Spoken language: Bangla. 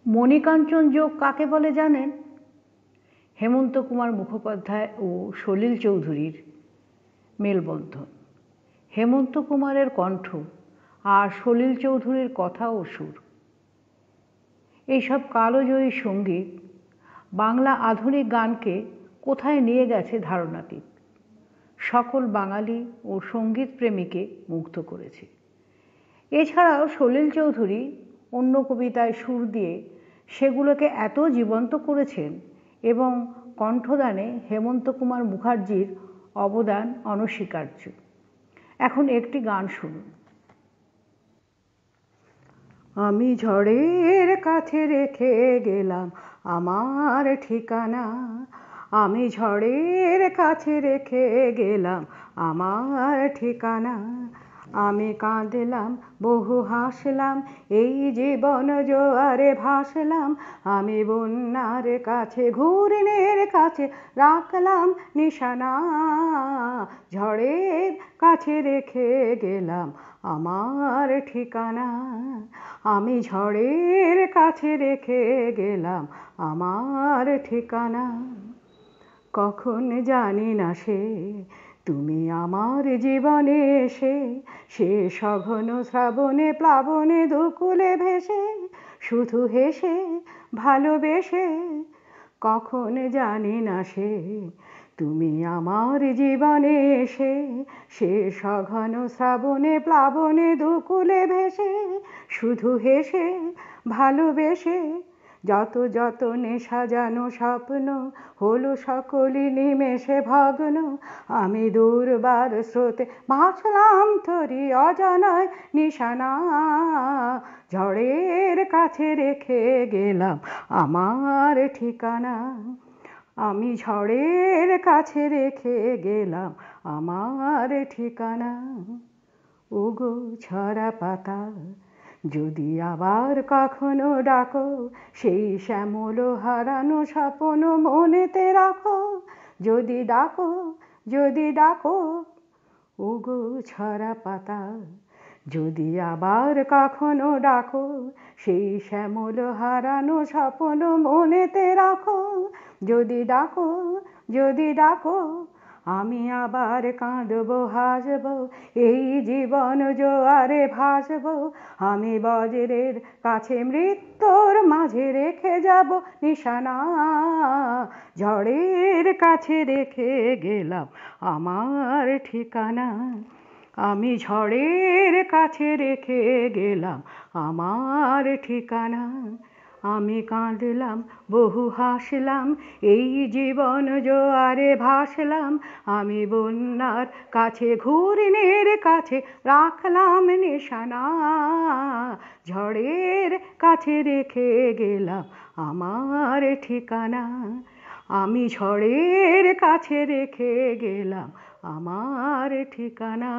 মণিকাঞ্চন যোগ কাকে বলে জানেন? হেমন্ত কুমার মুখোপাধ্যায় ও সলিল চৌধুরীর মেলবন্ধন। হেমন্ত কুমারের কণ্ঠ আর সলিল চৌধুরীর কথা ও সুর, এইসব কালজয়ী সঙ্গীত বাংলা আধুনিক গানকে কোথায় নিয়ে গেছে ধারণাতীত, সকল বাঙালি ও সঙ্গীত প্রেমীকে মুগ্ধ করেছে। এছাড়াও সলিল চৌধুরী অন্য কবিতায় সুর দিয়ে সেগুলোকে এত জীবন্ত করেছেন এবং কণ্ঠদানে হেমন্ত কুমার মুখার্জির অবদান অনস্বীকার্য। এখন একটি গান শুনুন। আমি ঝড়ের কাছে রেখে গেলাম আমার ঠিকানা, আমি ঝড়ের কাছে রেখে গেলাম আমার ঠিকানা। আমি কাঁদলাম বহু হাসলাম, এই জীবন জোয়ারে ভাসলাম। আমি বন্যার কাছে ঘূর্ণির কাছে রাখলাম নিশানা, ঝড়ের কাছে রেখে গেলাম আমার ঠিকানা। আমি ঝড়ের কাছে রেখে গেলাম আমার ঠিকানা। কখন জানি না সে তুমি আমার জীবনে এসে, সে সঘন শ্রাবণে প্লাবনে দুকুলে ভেসে, শুধু হেসে ভালোবেসে। কখন জানি না সে তুমি আমার জীবনে এসে, সে সঘন শ্রাবণে প্লাবনে দুকুলে ভেসে, শুধু হেসে ভালোবেসে। যত যতনে সাজানো স্বপ্ন হলো সকলই নিমেষে ভগ্ন। আমি দুর্বার স্রোতে ভাসলাম তরি অজানায় নিশানা, ঝড়ের কাছে রেখে গেলাম আমার ঠিকানা। আমি ঝড়ের কাছে রেখে গেলাম আমার ঠিকানা। ওগো ঝরা পাতা, যদি আবার কখনো ডাকো, সেই শ্যামল হারানো স্বপ্ন মনেতে রাখো। যদি ডাকো, যদি ডাকো, ওগো ঝরা পাতা, যদি আবার কখনো ডাকো, সেই শ্যামল হারানো স্বপ্ন মনেতে রাখো। যদি ডাকো, যদি ডাকো, আমি আবার কাঁদবো হাসবো, এই জীবন জোয়ারে ভাসবো। আমি বজ্রের কাছে মৃত্যুর মাঝে রেখে যাব নিশানা, ঝড়ের কাছে রেখে গেলাম আমার ঠিকানা। আমি ঝড়ের কাছে রেখে গেলাম আমার ঠিকানা। আমি কাঁদলাম বহু হাসলাম, এই জীবন জোয়ারে ভাসলাম। আমি বন্যার কাছে ঘূর্ণির কাছে রাখলাম নিশানা, ঝড়ের কাছে রেখে গেলাম আমার ঠিকানা। আমি ঝড়ের কাছে রেখে গেলাম আমার ঠিকানা।